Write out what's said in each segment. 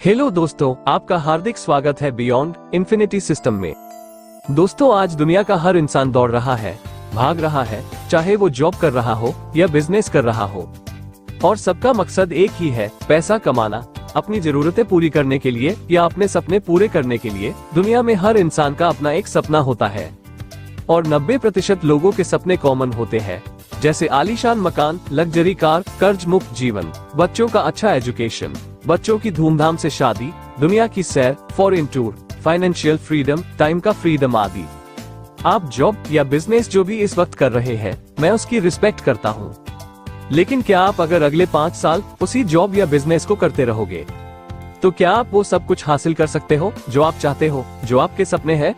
Hello दोस्तों, आपका हार्दिक स्वागत है बियॉन्ड इन्फिनिटी सिस्टम में। दोस्तों, आज दुनिया का हर इंसान दौड़ रहा है, भाग रहा है, चाहे वो जॉब कर रहा हो या बिजनेस कर रहा हो, और सबका मकसद एक ही है, पैसा कमाना। अपनी जरूरतें पूरी करने के लिए या अपने सपने पूरे करने के लिए दुनिया में हर इंसान का अपना एक सपना होता है, और 90% लोगों के सपने कॉमन होते हैं, जैसे आलीशान मकान, लग्जरी कार, कर्ज मुक्त जीवन, बच्चों का अच्छा एजुकेशन, बच्चों की धूमधाम से शादी, दुनिया की सैर, foreign tour, financial freedom, time का फ्रीडम आदि। आप जॉब या बिजनेस जो भी इस वक्त कर रहे हैं, मैं उसकी रिस्पेक्ट करता हूँ। लेकिन क्या आप अगर अगले 5 साल उसी जॉब या बिजनेस को करते रहोगे, तो क्या आप वो सब कुछ हासिल कर सकते हो जो आप चाहते हो, जो आपके सपने हैं?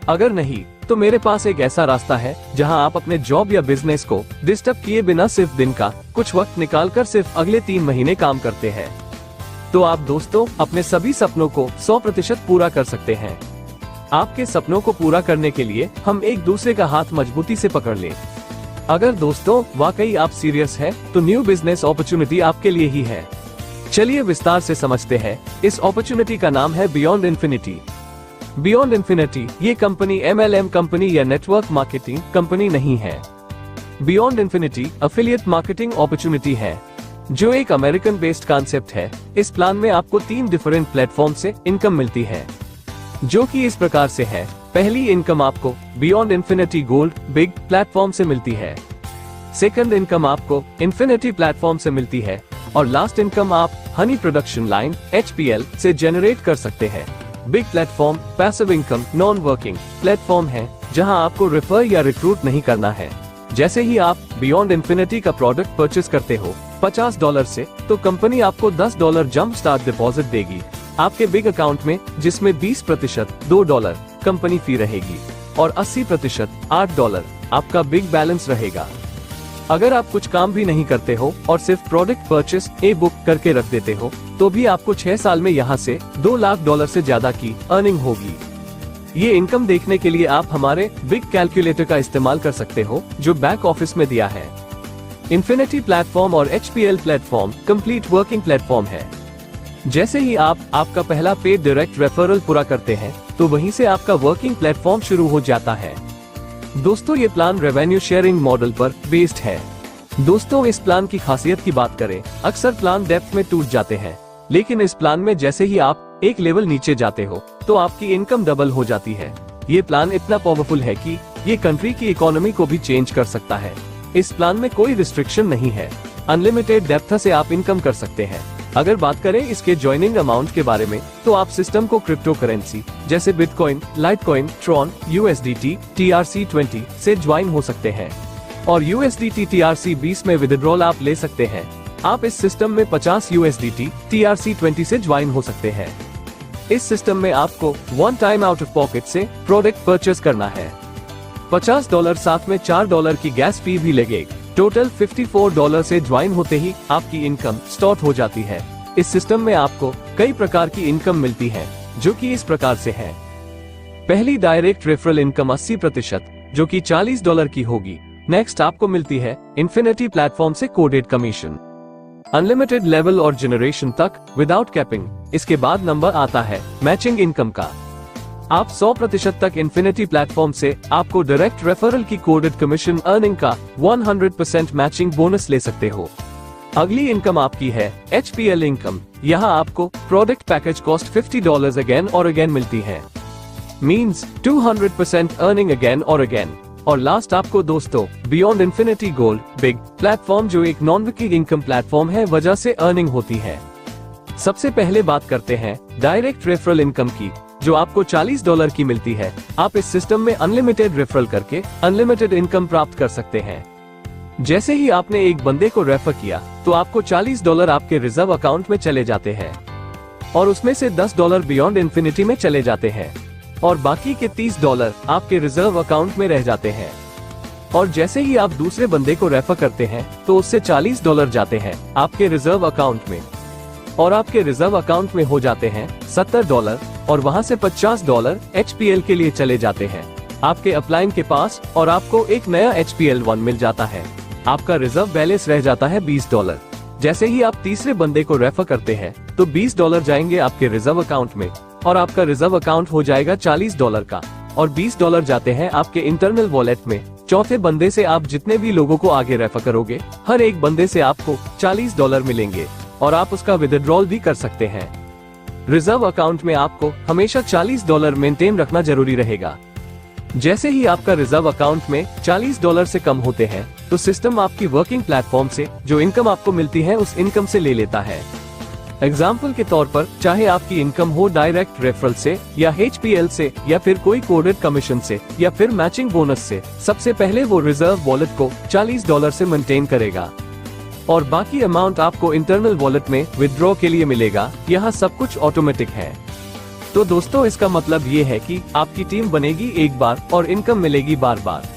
अगर नहीं, तो मेरे पास एक ऐसा रास्ता है जहां आप अपने जॉब या बिजनेस को डिस्टर्ब किए बिना सिर्फ दिन का कुछ वक्त निकालकर सिर्फ अगले 3 महीने काम करते हैं। तो आप दोस्तों अपने सभी सपनों को 100% पूरा कर सकते हैं। आपके सपनों को पूरा करने के लिए हम एक दूसरे का हाथ मजबूती से पकड़ लें। अगर दोस्तों वाकई आप सीरियस हैं, तो न्यू बिजनेस अपॉर्चुनिटी आपके लिए ही है। चलिए विस्तार से समझते हैं। इस अपॉर्चुनिटी का नाम है बियॉन्ड इन्फिनिटी। बियॉन्ड इन्फिनिटी ये कंपनी MLM कंपनी या नेटवर्क मार्केटिंग कंपनी नहीं है। Beyond infinity affiliate marketing opportunity है, जो एक अमेरिकन बेस्ड कॉन्सेप्ट है। इस प्लान में आपको 3 डिफरेंट प्लेटफॉर्म से इनकम मिलती है, जो कि इस प्रकार से है। पहली इनकम आपको beyond infinity gold big platform से मिलती है। सेकंड इनकम आपको इन्फिनिटी प्लेटफॉर्म से मिलती है, और लास्ट इनकम आप हनी प्रोडक्शन लाइन HPL से जनरेट कर सकते हैं। Big platform passive income non working platform है, जहां आपको रेफर या रिक्रूट नहीं करना है। जैसे ही आप बियॉन्ड इन्फिनिटी का प्रोडक्ट परचेस करते हो $50 से, तो कंपनी आपको $10 जंप स्टार्ट डिपॉजिट देगी आपके बिग अकाउंट में, जिसमें 20% $2 कंपनी फी रहेगी और 80% $8 आपका बिग बैलेंस रहेगा। अगर आप कुछ काम भी नहीं करते हो और सिर्फ प्रोडक्ट परचेस बुक करके रख देते हो, तो भी आपको 6 साल में यहाँ से $2 लाख से ज्यादा की अर्निंग होगी। ये इनकम देखने के लिए आप हमारे बिग कैलकुलेटर का इस्तेमाल कर सकते हो, जो बैक ऑफिस में दिया है। इन्फिनिटी प्लेटफॉर्म और HPL platform complete working platform है। जैसे ही आप आपका पहला पेड डायरेक्ट रेफरल पूरा करते हैं, तो वहीं से आपका वर्किंग प्लेटफॉर्म शुरू हो जाता है। दोस्तों, ये प्लान रेवेन्यू शेयरिंग मॉडल पर बेस्ड है। दोस्तों, इस प्लान की खासियत की बात करें, अक्सर प्लान डेप्थ में टूट जाते हैं, लेकिन इस प्लान में जैसे ही आप एक लेवल नीचे जाते हो, तो आपकी इनकम डबल हो जाती है। ये प्लान इतना पावरफुल है कि ये कंट्री की इकोनॉमी को भी चेंज कर सकता है। इस प्लान में कोई रिस्ट्रिक्शन नहीं है, अनलिमिटेड डेप्थ से आप इनकम कर सकते हैं। अगर बात करें इसके ज्वाइनिंग अमाउंट के बारे में, तो आप सिस्टम को क्रिप्टो करेंसी जैसे bitcoin, Litecoin, Tron, USDT, TRC20 से ज्वाइन हो सकते हैं, और USDT TRC20 में विदड्रॉल आप ले सकते हैं। आप इस सिस्टम में 50 USDT TRC20 से ज्वाइन हो सकते हैं। इस सिस्टम में आपको 1 टाइम आउट ऑफ पॉकेट से प्रोडक्ट परचेस करना है। $50 साथ में $4 की गैस फी भी लगेगी। टोटल $54 से ज्वाइन होते ही आपकी इनकम स्टार्ट हो जाती है। इस सिस्टम में आपको कई प्रकार की इनकम मिलती है, जो कि इस प्रकार से है। पहली डायरेक्ट रेफरल इनकम 80%, जो कि $40 की होगी। नेक्स्ट आपको मिलती है इन्फिनिटी प्लेटफॉर्म से कोडेड कमीशन, अनलिमिटेड लेवल और जनरेशन तक विदाउट कैपिंग। इसके बाद नंबर आता है मैचिंग इनकम का। आप 100% तक इन्फिनिटी प्लेटफॉर्म से आपको डायरेक्ट रेफरल की कोडेड कमीशन अर्निंग का 100% मैचिंग बोनस ले सकते हो। अगली इनकम आपकी है HPL इनकम। यहाँ आपको प्रोडक्ट पैकेज कॉस्ट $50 अगेन और अगेन मिलती है, मींस 200% अर्निंग अगेन और अगेन। और लास्ट आपको दोस्तों beyond infinity gold big platform, जो एक नॉन वर्किंग इनकम प्लेटफॉर्म है, वजह से अर्निंग होती है। सबसे पहले बात करते हैं डायरेक्ट रेफरल इनकम की, जो आपको $40 की मिलती है। आप इस सिस्टम में अनलिमिटेड रेफरल करके अनलिमिटेड इनकम प्राप्त कर सकते हैं। जैसे ही आपने एक बंदे को रेफर किया, तो आपको $40 आपके रिजर्व अकाउंट में चले जाते हैं, और उसमें से $10 बियॉन्ड इन्फिनिटी में चले जाते हैं, और बाकी के $30 आपके रिजर्व अकाउंट में रह जाते हैं। और जैसे ही आप दूसरे बंदे को रेफर करते हैं, तो उससे $40 जाते हैं आपके रिजर्व अकाउंट में, और आपके रिजर्व अकाउंट में हो जाते हैं $70, और वहां से $50 HPL के लिए चले जाते हैं आपके अपलाइन के पास, और आपको एक नया HPL1 मिल जाता है। आपका रिजर्व बैलेंस रह जाता है $20। जैसे ही आप तीसरे बंदे को रेफर करते हैं तो $20 जाएंगे आपके रिजर्व अकाउंट में और आपका रिजर्व अकाउंट हो जाएगा $40 का और $20 जाते हैं आपके इंटरनल वॉलेट में। चौथे बंदे से आप जितने भी लोगों को आगे रेफर करोगे हर एक बंदे से आपको $40 मिलेंगे और आप उसका विथड्रॉल भी कर सकते हैं। रिजर्व अकाउंट में आपको हमेशा $40 मेंटेन रखना जरूरी रहेगा। जैसे ही आपका रिजर्व अकाउंट में $40 से कम होते हैं तो सिस्टम आपकी वर्किंग प्लेटफॉर्म से जो इनकम आपको मिलती है उस इनकम से ले लेता है। एग्जाम्पल के तौर पर चाहे आपकी इनकम हो डायरेक्ट रेफरल से या HPL से या फिर कोई कोडेड कमीशन से या फिर मैचिंग बोनस से, सबसे पहले वो रिजर्व वॉलेट को $40 से मेंटेन करेगा और बाकी अमाउंट आपको इंटरनल वॉलेट में विथड्रॉ के लिए मिलेगा। यहाँ सब कुछ ऑटोमेटिक है। तो दोस्तों इसका मतलब ये है कि आपकी टीम बनेगी एक बार और इनकम मिलेगी बार बार।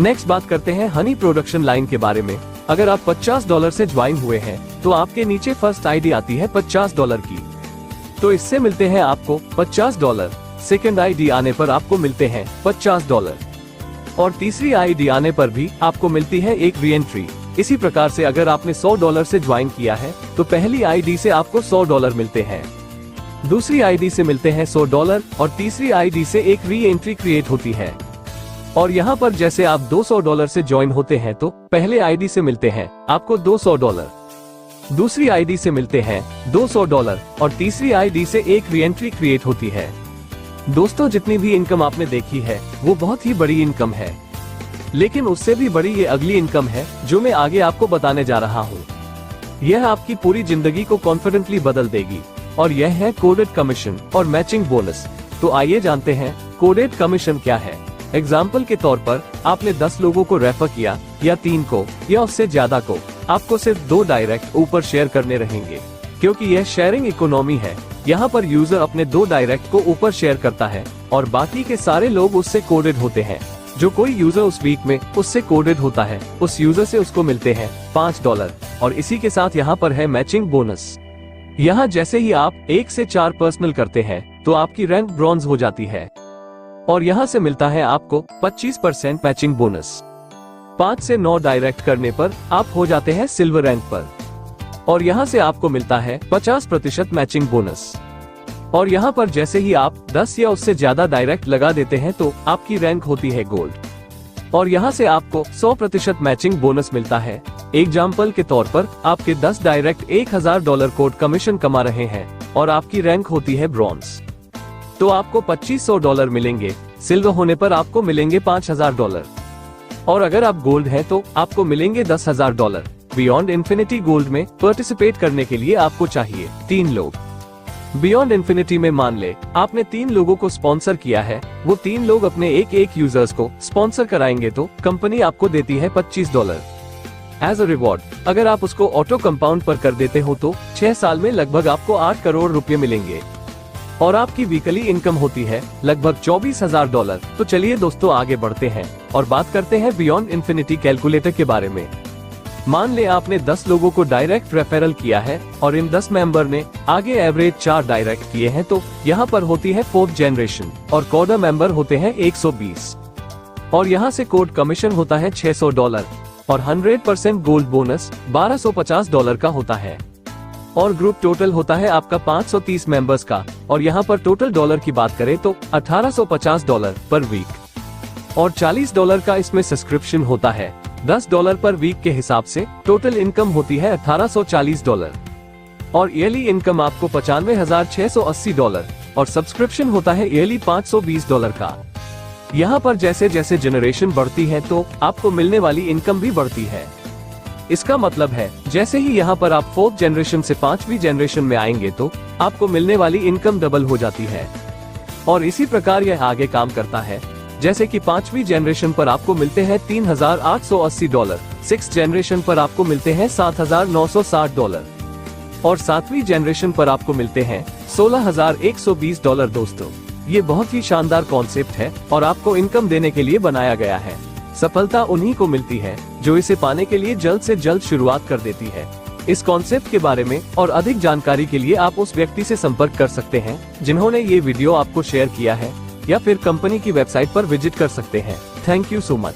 नेक्स्ट बात करते हैं हनी प्रोडक्शन लाइन के बारे में। अगर आप $50 से ज्वाइन हुए हैं तो आपके नीचे फर्स्ट आईडी आती है $50 की, तो इससे मिलते हैं आपको $50। सेकंड आईडी आने पर आपको मिलते हैं $50 और तीसरी आईडी आने पर भी आपको मिलती है एक रीएंट्री। इसी प्रकार से अगर आपने $100 से ज्वाइन किया है तो पहली आईडी से आपको $100 मिलते हैं, दूसरी आईडी से मिलते हैं $100 और तीसरी आईडी से एक री एंट्री क्रिएट होती है। और यहाँ पर जैसे आप $200 से ज्वाइन होते हैं तो पहले आईडी से मिलते हैं आपको $200, दूसरी आईडी से मिलते हैं $200 और तीसरी आईडी से एक री एंट्री क्रिएट होती है। दोस्तों जितनी भी इनकम आपने देखी है वो बहुत ही बड़ी इनकम है, लेकिन उससे भी बड़ी ये अगली इनकम है जो मैं आगे आपको बताने जा रहा हूँ। यह आपकी पूरी जिंदगी को कॉन्फिडेंटली बदल देगी और यह है कोडेड कमीशन और मैचिंग बोनस। तो आइए जानते हैं कोडेड कमीशन क्या है। एग्जाम्पल के तौर पर आपने 10 लोगों को रेफर किया या 3 को या उससे ज्यादा को, आपको सिर्फ 2 डायरेक्ट ऊपर शेयर करने रहेंगे क्योंकि यह शेयरिंग इकोनॉमी है। यहाँ पर यूजर अपने 2 डायरेक्ट को ऊपर शेयर करता है और बाकी के सारे लोग उससे कोडेड होते हैं। जो कोई यूजर उस वीक में उससे कोडेड होता है उस यूजर से उसको मिलते हैं $5 और इसी के साथ यहाँ पर है मैचिंग बोनस। यहाँ जैसे ही आप 1 से 4 पर्सनल करते हैं तो आपकी रैंक ब्रॉन्ज हो जाती है और यहाँ से मिलता है आपको 25% मैचिंग बोनस। 5 से 9 डायरेक्ट करने पर आप हो जाते हैं सिल्वर रैंक पर और यहाँ से आपको मिलता है 50% मैचिंग बोनस। और यहाँ पर जैसे ही आप 10 या उससे ज्यादा डायरेक्ट लगा देते हैं तो आपकी रैंक होती है गोल्ड और यहाँ से आपको 100% मैचिंग बोनस मिलता है। एग्जाम्पल के तौर पर आपके 10 डायरेक्ट $1000 कोड कमीशन कमा रहे हैं और आपकी रैंक होती है ब्रॉन्ज, तो आपको $2500 मिलेंगे। सिल्वर होने पर आपको मिलेंगे $5000 और अगर आप गोल्ड हैं तो आपको मिलेंगे $10,000। बियॉन्ड इन्फिनिटी गोल्ड में पार्टिसिपेट करने के लिए आपको चाहिए 3 लोग। बियॉन्ड इन्फिनिटी में मान ले आपने 3 लोगों को स्पॉन्सर किया है, वो 3 लोग अपने एक यूजर्स को स्पॉन्सर कराएंगे तो कंपनी आपको देती है $25 एज अ रिवॉर्ड। अगर आप उसको ऑटो कंपाउंड पर कर देते हो तो 6 साल में लगभग आपको 8 करोड़ रुपए मिलेंगे और आपकी वीकली इनकम होती है लगभग $24,000। तो चलिए दोस्तों आगे बढ़ते हैं और बात करते हैं बियॉन्ड इन्फिनिटी कैलकुलेटर के बारे में। मान ले आपने 10 लोगों को डायरेक्ट रेफरल किया है और इन 10 मेंबर ने आगे एवरेज 4 डायरेक्ट किए हैं तो यहाँ पर होती है 4th जनरेशन और कोडर मेंबर होते हैं 120 और यहाँ से कोड कमीशन होता है $600 और 100% गोल्ड बोनस $1250 का होता है और ग्रुप टोटल होता है आपका 530 मेंबर्स का और यहाँ पर टोटल डॉलर की बात करें तो $1850 पर वीक और $40 का इसमें सब्सक्रिप्शन होता है। $10 पर वीक के हिसाब से टोटल इनकम होती है $1840 और ईयरली इनकम आपको $95,680 और सब्सक्रिप्शन होता है ईयरली $520 का। यहाँ पर जैसे जैसे जनरेशन बढ़ती है तो आपको मिलने वाली इनकम भी बढ़ती है। इसका मतलब है जैसे ही यहाँ पर आप 4th जनरेशन से 5वीं जनरेशन में आएंगे तो आपको मिलने वाली इनकम डबल हो जाती है और इसी प्रकार यह आगे काम करता है। जैसे कि 5वीं जनरेशन पर आपको मिलते हैं $3,880, 6th जनरेशन पर आपको मिलते हैं $7,960 और 7वीं जनरेशन पर आपको मिलते हैं $16,120। दोस्तों ये बहुत ही शानदार कॉन्सेप्ट है और आपको इनकम देने के लिए बनाया गया है। सफलता उन्हीं को मिलती है जो इसे पाने के लिए जल्द से जल्द शुरुआत कर देती है। इस कॉन्सेप्ट के बारे में और अधिक जानकारी के लिए आप उस व्यक्ति से संपर्क कर सकते हैं जिन्होंने ये वीडियो आपको शेयर किया है या फिर कंपनी की वेबसाइट पर विजिट कर सकते हैं। Thank you so much.